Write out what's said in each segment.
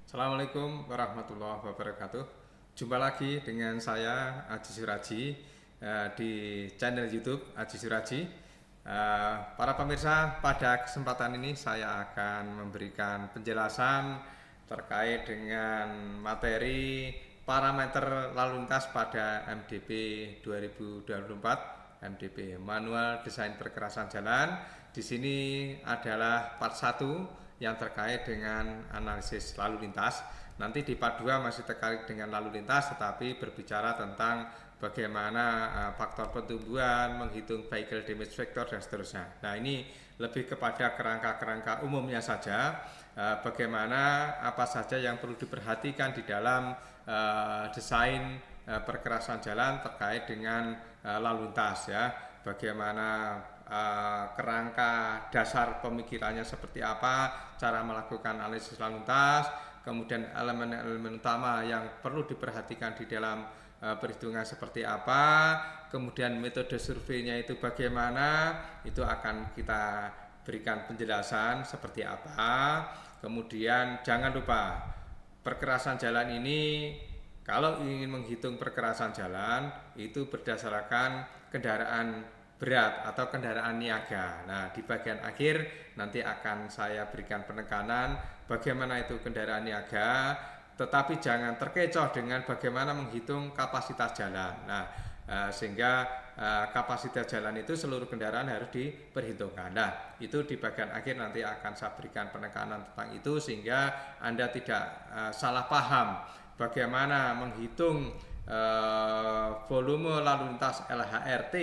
Assalamualaikum warahmatullahi wabarakatuh. Jumpa lagi dengan saya Aji Suraji di channel YouTube Aji Suraji. Para pemirsa, pada kesempatan ini saya akan memberikan penjelasan terkait dengan materi parameter lalu lintas pada MDP 2024, MDP Manual Desain Perkerasan Jalan. Di sini adalah part 1 yang terkait dengan analisis lalu lintas. Nanti di part 2 masih terkait dengan lalu lintas, tetapi berbicara tentang bagaimana faktor pertumbuhan, menghitung vehicle damage factor, dan seterusnya. Nah, ini lebih kepada kerangka-kerangka umumnya saja, bagaimana apa saja yang perlu diperhatikan di dalam desain perkerasan jalan terkait dengan lalu lintas, ya. Bagaimana kerangka dasar pemikirannya seperti apa, cara melakukan analisis lalu lintas, kemudian elemen-elemen utama yang perlu diperhatikan di dalam perhitungan seperti apa, kemudian metode surveinya itu bagaimana, itu akan kita berikan penjelasan seperti apa. Kemudian jangan lupa, perkerasan jalan ini, kalau ingin menghitung perkerasan jalan, itu berdasarkan kendaraan berat atau kendaraan niaga. Nah, di bagian akhir nanti akan saya berikan penekanan bagaimana itu kendaraan niaga, tetapi jangan terkecoh dengan bagaimana menghitung kapasitas jalan. Nah, sehingga kapasitas jalan itu seluruh kendaraan harus diperhitungkan. Nah, itu di bagian akhir nanti akan saya berikan penekanan tentang itu sehingga Anda tidak salah paham bagaimana menghitung volume lalu lintas LHRT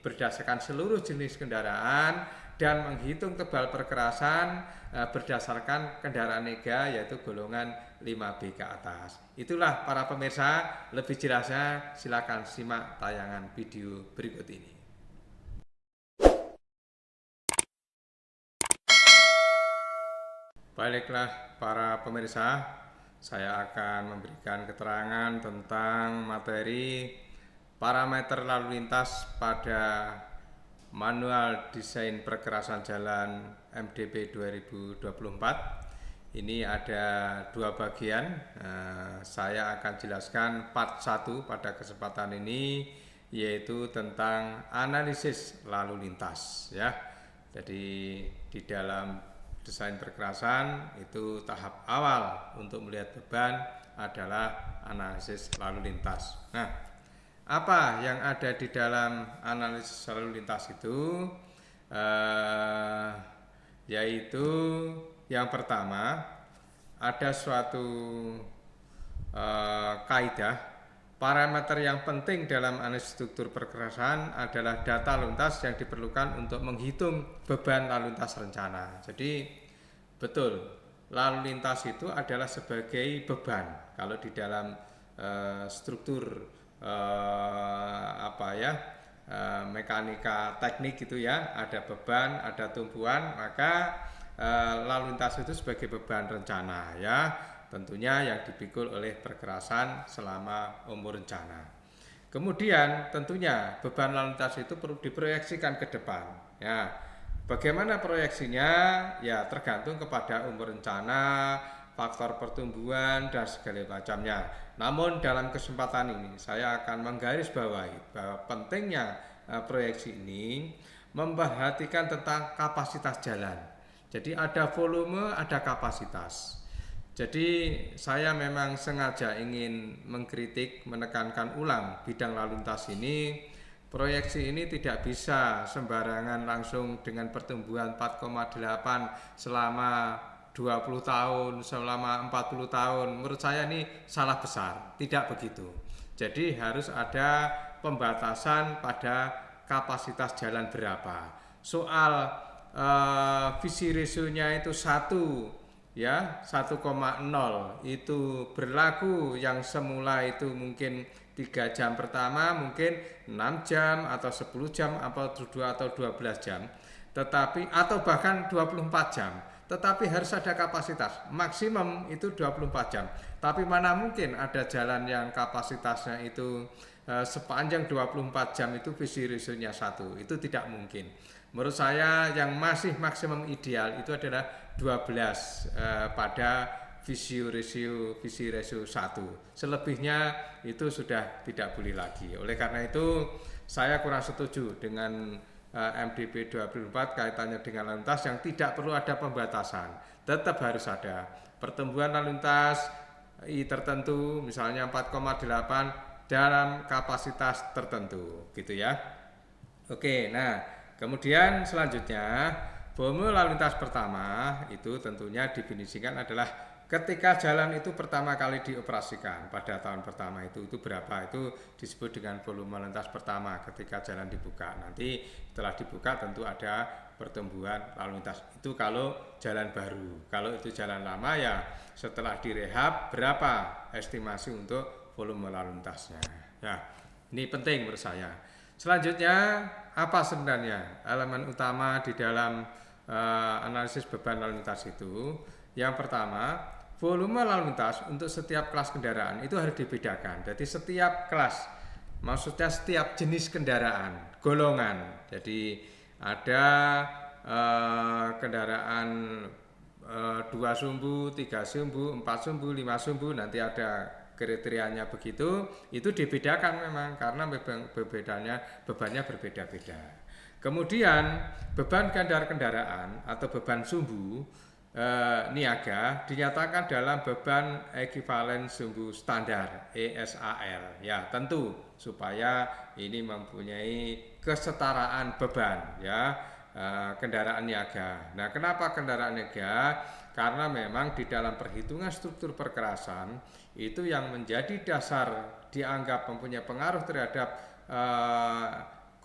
berdasarkan seluruh jenis kendaraan dan menghitung tebal perkerasan berdasarkan kendaraan niaga, yaitu golongan 5B ke atas. Itulah para pemirsa, lebih jelasnya silakan simak tayangan video berikut ini. Baiklah para pemirsa, saya akan memberikan keterangan tentang materi parameter lalu lintas pada Manual Desain Perkerasan Jalan MDP 2024. Ini ada dua bagian. Saya akan jelaskan part 1 pada kesempatan ini, yaitu tentang analisis lalu lintas, ya. Jadi di dalam desain perkerasan itu tahap awal untuk melihat beban adalah analisis lalu lintas. Nah, apa yang ada di dalam analisis lalu lintas itu? Yaitu yang pertama, ada suatu kaidah, parameter yang penting dalam analisis struktur perkerasan adalah data lalu lintas yang diperlukan untuk menghitung beban lalu lintas rencana. Jadi betul, lalu lintas itu adalah sebagai beban. Kalau di dalam struktur mekanika teknik gitu, ya, ada beban, ada tumpuan, maka lalu lintas itu sebagai beban rencana, ya, tentunya yang dipikul oleh perkerasan selama umur rencana. Kemudian tentunya beban lalu lintas itu perlu diproyeksikan ke depan, ya. Bagaimana proyeksinya? Ya, tergantung kepada umur rencana, faktor pertumbuhan, dan segala macamnya. Namun dalam kesempatan ini saya akan menggarisbawahi bahwa pentingnya proyeksi ini memperhatikan tentang kapasitas jalan. Jadi ada volume, ada kapasitas. Jadi saya memang sengaja ingin mengkritik, menekankan ulang bidang lalu lintas ini. Proyeksi ini tidak bisa sembarangan langsung dengan pertumbuhan 4,8 selama 20 tahun, selama 40 tahun. Menurut saya ini salah besar, tidak begitu. Jadi harus ada pembatasan pada kapasitas jalan berapa. Soal visi rasionya itu 1, ya, 1,0 itu berlaku, yang semula itu mungkin 3 jam pertama, mungkin 6 jam atau 10 jam atau 2 atau 12 jam, tetapi atau bahkan 24 jam. Tetapi harus ada kapasitas, maksimum itu 24 jam. Tapi mana mungkin ada jalan yang kapasitasnya itu sepanjang 24 jam itu visi rasionya 1, itu tidak mungkin. Menurut saya yang masih maksimum ideal itu adalah 12 pada visi ratio 1. Selebihnya itu sudah tidak boleh lagi. Oleh karena itu saya kurang setuju dengan MDP 2004 kaitannya dengan lalu lintas yang tidak perlu ada pembatasan. Tetap harus ada pertumbuhan lalu lintas tertentu, misalnya 4,8 dalam kapasitas tertentu gitu ya. Oke, nah kemudian selanjutnya volume lalu lintas pertama itu tentunya definisikan adalah ketika jalan itu pertama kali dioperasikan pada tahun pertama itu berapa, itu disebut dengan volume lalu lintas pertama ketika jalan dibuka. Nanti setelah dibuka tentu ada pertumbuhan lalu lintas, itu kalau jalan baru. Kalau itu jalan lama ya setelah direhab berapa estimasi untuk volume lalu lintasnya ya. Ini penting menurut saya. Selanjutnya apa sebenarnya elemen utama di dalam analisis beban lalu lintas itu? Yang pertama, volume lalu lintas untuk setiap kelas kendaraan itu harus dibedakan. Jadi setiap kelas, maksudnya setiap jenis kendaraan, golongan. Jadi ada kendaraan 2 sumbu, 3 sumbu, 4 sumbu, 5 sumbu, nanti ada kriterianya begitu. Itu dibedakan memang karena bebannya berbeda-beda. Kemudian beban kendaraan atau beban sumbu niaga dinyatakan dalam beban ekivalen sumbu standar ESAL ya, tentu supaya ini mempunyai kesetaraan beban ya, kendaraan niaga. Nah, kenapa kendaraan niaga? Karena memang di dalam perhitungan struktur perkerasan itu yang menjadi dasar dianggap mempunyai pengaruh terhadap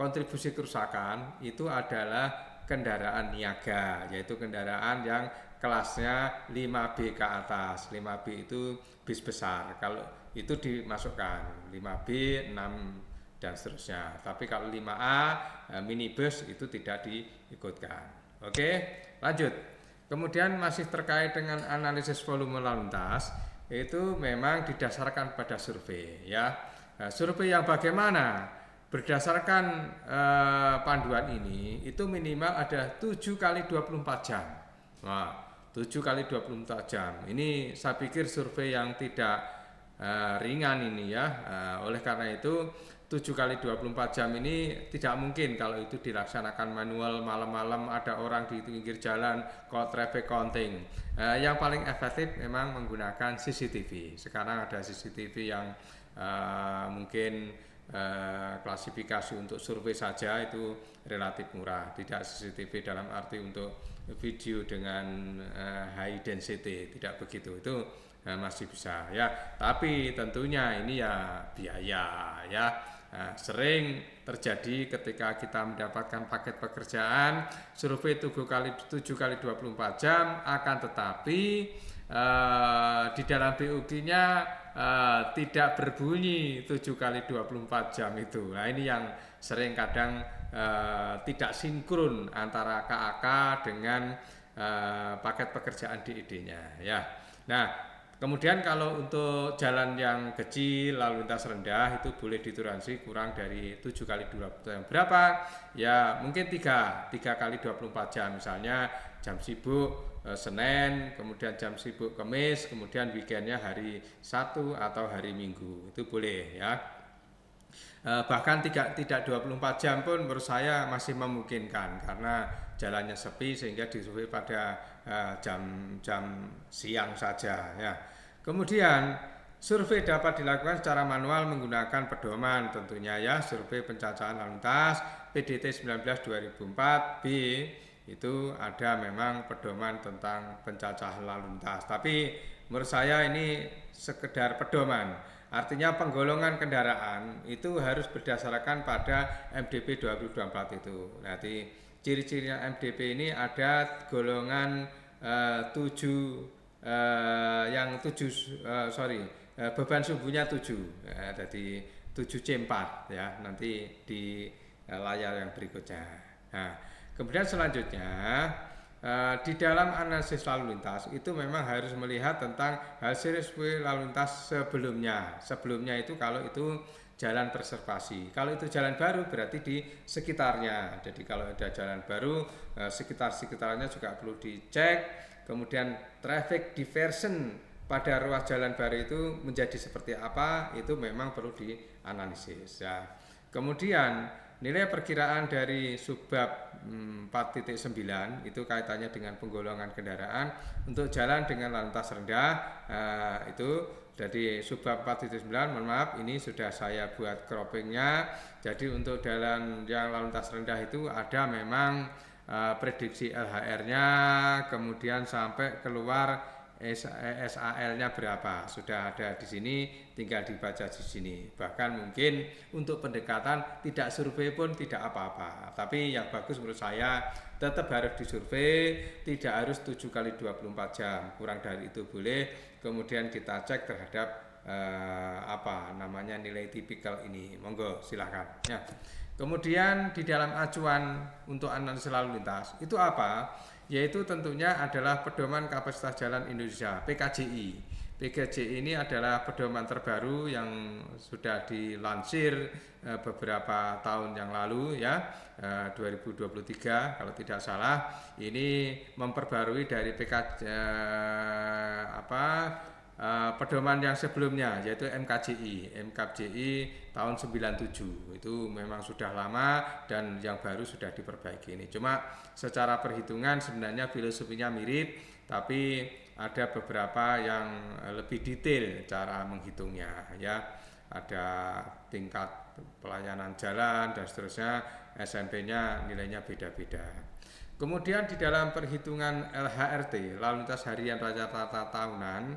kontribusi kerusakan itu adalah kendaraan niaga, yaitu kendaraan yang kelasnya 5B ke atas. 5B itu bis besar, kalau itu dimasukkan 5B, 6 dan seterusnya. Tapi kalau 5A minibus itu tidak diikutkan. Oke, lanjut. Kemudian masih terkait dengan analisis volume lalu lintas, itu memang didasarkan pada survei ya. Survei yang bagaimana? Berdasarkan panduan ini itu minimal ada 7 kali 24 jam. Nah, 7 kali 24 jam. Ini saya pikir survei yang tidak ringan ini ya. Oleh karena itu 7 kali 24 jam ini tidak mungkin kalau itu dilaksanakan manual, malam-malam ada orang di pinggir jalan, traffic counting. Yang paling efektif memang menggunakan CCTV. Sekarang ada CCTV yang mungkin klasifikasi untuk survei saja itu relatif murah, tidak CCTV dalam arti untuk video dengan high density, tidak begitu, itu masih bisa ya, tapi tentunya ini ya biaya ya. Sering terjadi ketika kita mendapatkan paket pekerjaan survei 7 kali 24 jam, akan tetapi di dalam BUG-nya tidak berbunyi 7 kali 24 jam itu. Nah, ini yang sering kadang tidak sinkron antara KAK dengan paket pekerjaan DID-nya ya. Nah, kemudian kalau untuk jalan yang kecil, lalu lintas rendah itu boleh ditoleransi kurang dari 7 kali 24 jam. Berapa? Ya mungkin 3 kali 24 jam, misalnya jam sibuk Senin, kemudian jam sibuk Kamis, kemudian weekendnya hari Sabtu atau hari Minggu, itu boleh ya. Bahkan tidak 24 jam pun menurut saya masih memungkinkan karena jalannya sepi sehingga disurvei pada jam siang saja ya. Kemudian survei dapat dilakukan secara manual menggunakan pedoman tentunya ya, survei pencacahan lalu lintas PDT 19 2004 B itu ada memang pedoman tentang pencacahan lalu lintas, tapi menurut saya ini sekedar pedoman. Artinya penggolongan kendaraan itu harus berdasarkan pada MDP 2024 itu. Nanti ciri-cirinya MDP ini ada golongan beban sumbunya 7. Jadi 7C4 ya, nanti di layar yang berikutnya. Nah, kemudian selanjutnya di dalam analisis lalu lintas itu memang harus melihat tentang hasil survei lalu lintas sebelumnya. Sebelumnya itu kalau itu jalan preservasi, kalau itu jalan baru berarti di sekitarnya. Jadi kalau ada jalan baru, sekitarnya juga perlu dicek. Kemudian traffic diversion pada ruas jalan baru itu menjadi seperti apa, itu memang perlu dianalisis ya. Kemudian nilai perkiraan dari subbab 4.9 itu kaitannya dengan penggolongan kendaraan untuk jalan dengan lalu lintas rendah, itu jadi subbab 4.9, mohon maaf ini sudah saya buat croppingnya. Jadi untuk jalan yang lalu lintas rendah itu ada memang prediksi LHR-nya, kemudian sampai keluar SAL-nya berapa, sudah ada di sini, tinggal dibaca di sini. Bahkan mungkin untuk pendekatan tidak survei pun tidak apa-apa, tapi yang bagus menurut saya tetap harus disurvei, tidak harus 7 kali 24 jam, kurang dari itu boleh. Kemudian kita cek terhadap nilai tipikal ini, monggo silahkan ya. Kemudian di dalam acuan untuk analisis lalu lintas itu apa? Yaitu tentunya adalah Pedoman Kapasitas Jalan Indonesia (PKJI). PKJI ini adalah pedoman terbaru yang sudah dilansir beberapa tahun yang lalu ya, 2023 kalau tidak salah. Ini memperbarui dari pedoman yang sebelumnya, yaitu MKJI tahun 97. Itu memang sudah lama dan yang baru sudah diperbaiki. Ini cuma secara perhitungan sebenarnya filosofinya mirip, tapi ada beberapa yang lebih detail cara menghitungnya ya. Ada tingkat pelayanan jalan dan seterusnya, SMP-nya nilainya beda-beda. Kemudian di dalam perhitungan LHRT, lalu lintas harian rata-rata tahunan,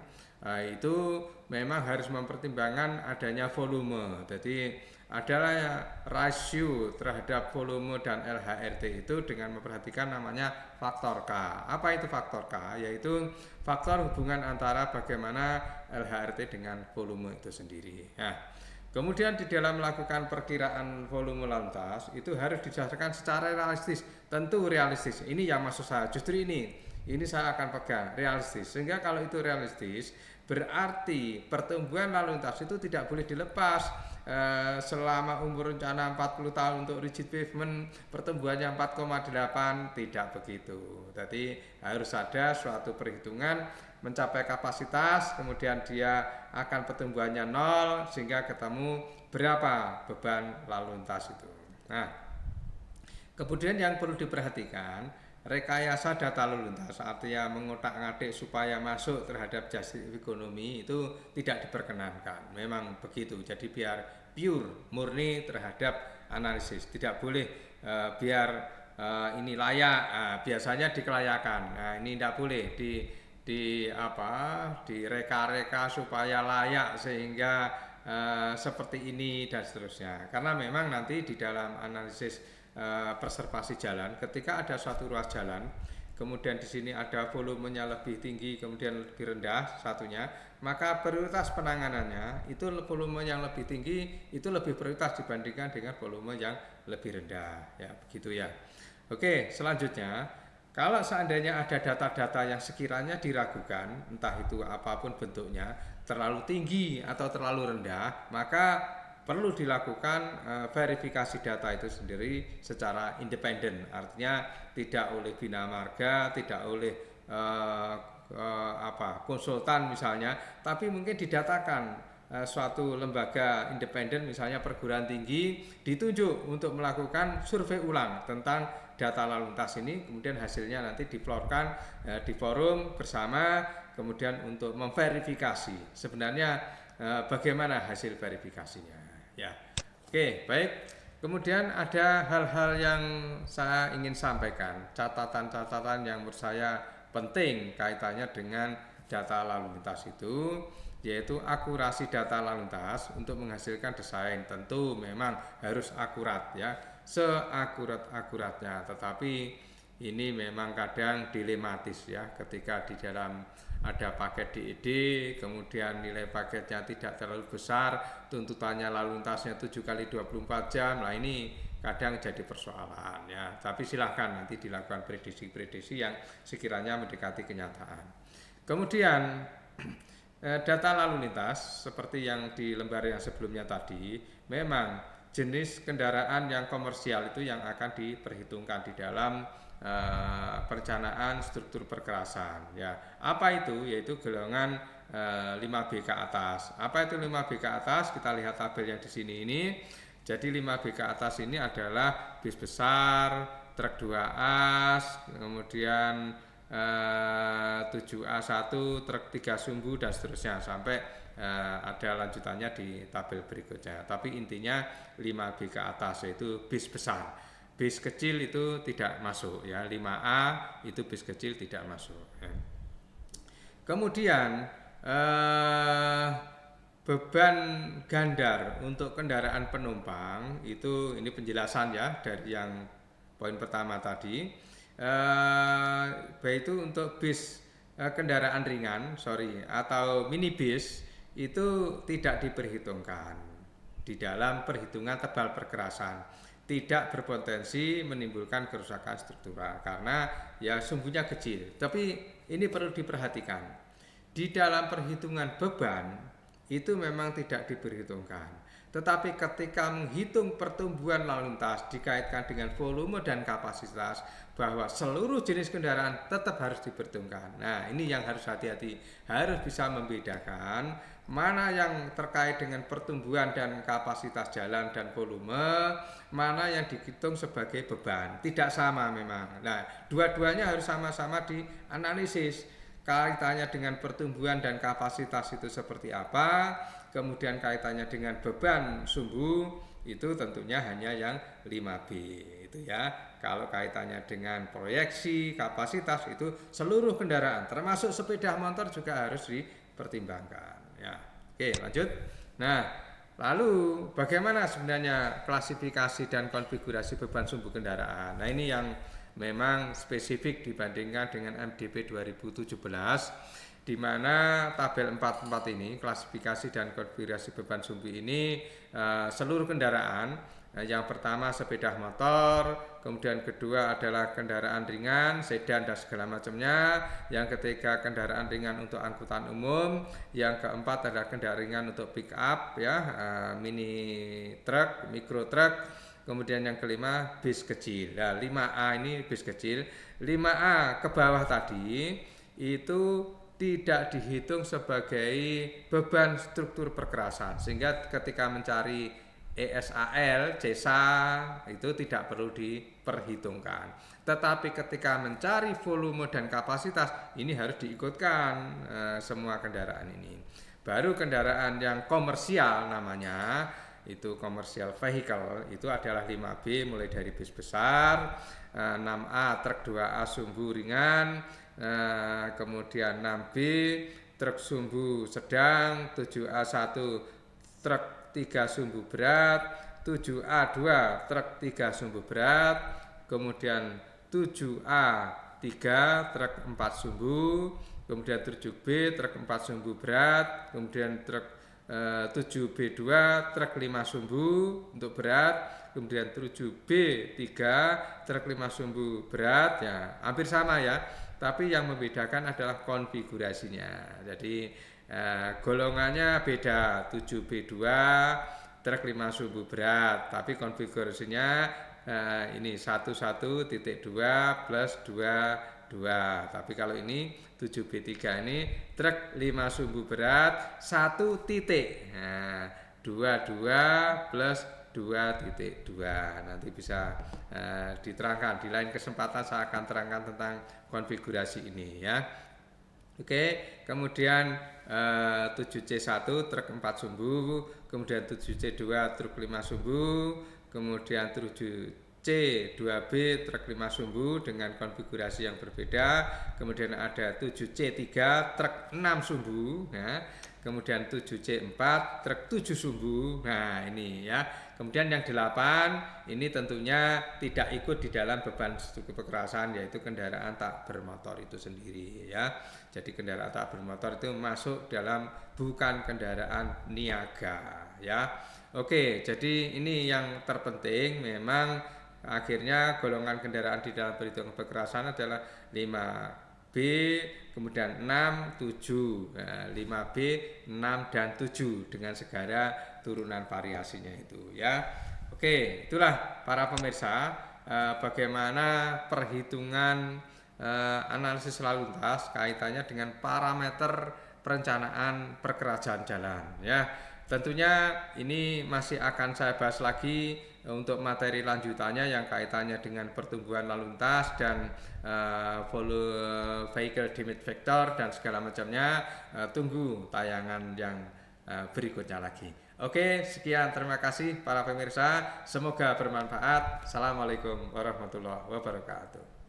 itu memang harus mempertimbangkan adanya volume. Jadi adalah rasio terhadap volume dan LHRT itu dengan memperhatikan namanya faktor K. Apa itu faktor K? Yaitu faktor hubungan antara bagaimana LHRT dengan volume itu sendiri. Nah, kemudian di dalam melakukan perkiraan volume lalu lintas itu harus didasarkan secara realistis, tentu realistis. Ini yang maksud saya, justru ini saya akan pegang realistis. Sehingga kalau itu realistis berarti pertumbuhan lalu lintas itu tidak boleh dilepas selama umur rencana 40 tahun untuk rigid pavement pertumbuhannya 4,8, tidak begitu. Jadi harus ada suatu perhitungan mencapai kapasitas, kemudian dia akan pertumbuhannya 0 sehingga ketemu berapa beban lalu lintas itu. Nah, kemudian yang perlu diperhatikan rekayasa data lalu lintas, artinya mengotak-ngatik supaya masuk terhadap justice ekonomi itu tidak diperkenankan. Memang begitu. Jadi biar pure, murni terhadap analisis. Tidak boleh biar ini layak. Biasanya dikelayakan. Nah, ini tidak boleh direka-reka supaya layak sehingga seperti ini dan seterusnya. Karena memang nanti di dalam analisis preservasi jalan, ketika ada suatu ruas jalan, kemudian di sini ada volumenya lebih tinggi, kemudian lebih rendah satunya, maka prioritas penanganannya itu volume yang lebih tinggi itu lebih prioritas dibandingkan dengan volume yang lebih rendah, ya begitu ya. Oke, selanjutnya kalau seandainya ada data-data yang sekiranya diragukan, entah itu apapun bentuknya, terlalu tinggi atau terlalu rendah, maka perlu dilakukan verifikasi data itu sendiri secara independen, artinya tidak oleh bina marga, tidak oleh konsultan misalnya, tapi mungkin didatakan suatu lembaga independen misalnya perguruan tinggi ditunjuk untuk melakukan survei ulang tentang data lalu lintas ini, kemudian hasilnya nanti diplorkan di forum bersama, kemudian untuk memverifikasi sebenarnya bagaimana hasil verifikasinya. Ya, oke, baik. Kemudian ada hal-hal yang saya ingin sampaikan, catatan-catatan yang menurut saya penting kaitannya dengan data lalu lintas itu, yaitu akurasi data lalu lintas untuk menghasilkan desain. Tentu memang harus akurat ya, seakurat-akuratnya. Tetapi ini memang kadang dilematis ya, ketika di dalam ada paket DED, kemudian nilai paketnya tidak terlalu besar, tuntutannya lalu lintasnya 7 kali 24 jam, nah ini kadang jadi persoalan ya. Tapi silahkan nanti dilakukan prediksi-prediksi yang sekiranya mendekati kenyataan. Kemudian data lalu lintas seperti yang di lembar yang sebelumnya tadi, memang jenis kendaraan yang komersial itu yang akan diperhitungkan di dalam perencanaan struktur perkerasan ya. Apa itu? Yaitu golongan 5B ke atas. Apa itu 5B ke atas? Kita lihat tabel yang di sini ini. Jadi 5B ke atas ini adalah bis besar, truk 2 as, kemudian 7A1, truk 3 sumbu dan seterusnya sampai ada lanjutannya di tabel berikutnya. Tapi intinya 5B ke atas yaitu bis besar. Bis kecil itu tidak masuk ya. 5A itu bis kecil tidak masuk ya. Kemudian beban gandar untuk kendaraan penumpang itu, ini penjelasan ya dari yang poin pertama tadi, baik itu untuk bis kendaraan ringan atau minibus itu tidak diperhitungkan di dalam perhitungan tebal perkerasan, tidak berpotensi menimbulkan kerusakan struktural karena ya sumbunya kecil. Tapi ini perlu diperhatikan, di dalam perhitungan beban itu memang tidak diperhitungkan. Tetapi ketika menghitung pertumbuhan lalu lintas dikaitkan dengan volume dan kapasitas, bahwa seluruh jenis kendaraan tetap harus diperhitungkan. Nah, ini yang harus hati-hati, harus bisa membedakan mana yang terkait dengan pertumbuhan dan kapasitas jalan dan volume, mana yang dihitung sebagai beban. Tidak sama memang. Nah, dua-duanya harus sama-sama dianalisis. Kaitannya dengan pertumbuhan dan kapasitas itu seperti apa, kemudian kaitannya dengan beban sumbu itu tentunya hanya yang 5B itu ya. Kalau kaitannya dengan proyeksi kapasitas itu seluruh kendaraan termasuk sepeda motor juga harus dipertimbangkan ya. Oke, lanjut. Nah, lalu bagaimana sebenarnya klasifikasi dan konfigurasi beban sumbu kendaraan? Nah, ini yang memang spesifik dibandingkan dengan MDP 2017, di mana tabel 44 ini klasifikasi dan konfigurasi beban sumbu ini seluruh kendaraan. Yang pertama sepeda motor, kemudian kedua adalah kendaraan ringan, sedan dan segala macamnya. Yang ketiga kendaraan ringan untuk angkutan umum. Yang keempat adalah kendaraan ringan untuk pick up ya, mini truk, mikro truk. Kemudian yang kelima bis kecil. Nah, 5A ini bis kecil. 5A ke bawah tadi itu tidak dihitung sebagai beban struktur perkerasan, sehingga ketika mencari ESAL, CESA itu tidak perlu diperhitungkan. Tetapi ketika mencari volume dan kapasitas ini harus diikutkan semua kendaraan ini. Baru kendaraan yang komersial namanya, itu commercial vehicle, itu adalah 5B mulai dari bis besar, 6A truk 2A sumbu ringan, kemudian 6B truk sumbu sedang, 7A1 truk 3 sumbu berat, 7A2 truk 3 sumbu berat, kemudian 7A3 truk 4 sumbu, kemudian 7B truk 4 sumbu berat, kemudian truk 7B2 truk 5 sumbu untuk berat, kemudian 7B3 truk 5 sumbu berat ya, hampir sama ya, tapi yang membedakan adalah konfigurasinya. Jadi golongannya beda, 7B2 truk 5 sumbu berat, tapi konfigurasinya ini 11.2 plus 22. Tapi kalau ini 7B3 ini truk 5 sumbu berat 1 titik. Nah, 22 plus 2.2. Nanti bisa diterangkan di lain kesempatan, saya akan terangkan tentang konfigurasi ini ya. Oke, kemudian 7C1 truk 4 sumbu, kemudian 7C2 truk 5 sumbu, kemudian 7C2B truk 5 sumbu dengan konfigurasi yang berbeda, kemudian ada 7C3 truk 6 sumbu, nah, kemudian 7C4 truk 7 sumbu. Nah, ini ya. Kemudian yang 8 ini tentunya tidak ikut di dalam beban struktur perkerasan, yaitu kendaraan tak bermotor itu sendiri ya. Jadi kendaraan tak bermotor itu masuk dalam bukan kendaraan niaga ya. Oke, jadi ini yang terpenting, memang akhirnya golongan kendaraan di dalam perhitungan perkerasan adalah 5B, kemudian 6, 7, 5B, 6 dan 7 dengan segala turunan variasinya itu ya. Oke, itulah para pemirsa bagaimana perhitungan analisis lalu lintas kaitannya dengan parameter perencanaan perkerjaan jalan ya. Tentunya ini masih akan saya bahas lagi untuk materi lanjutannya yang kaitannya dengan pertumbuhan lalu lintas dan volume vehicle demand factor dan segala macamnya. Tunggu tayangan yang berikutnya lagi. Oke, sekian, terima kasih para pemirsa. Semoga bermanfaat. Assalamualaikum warahmatullahi wabarakatuh.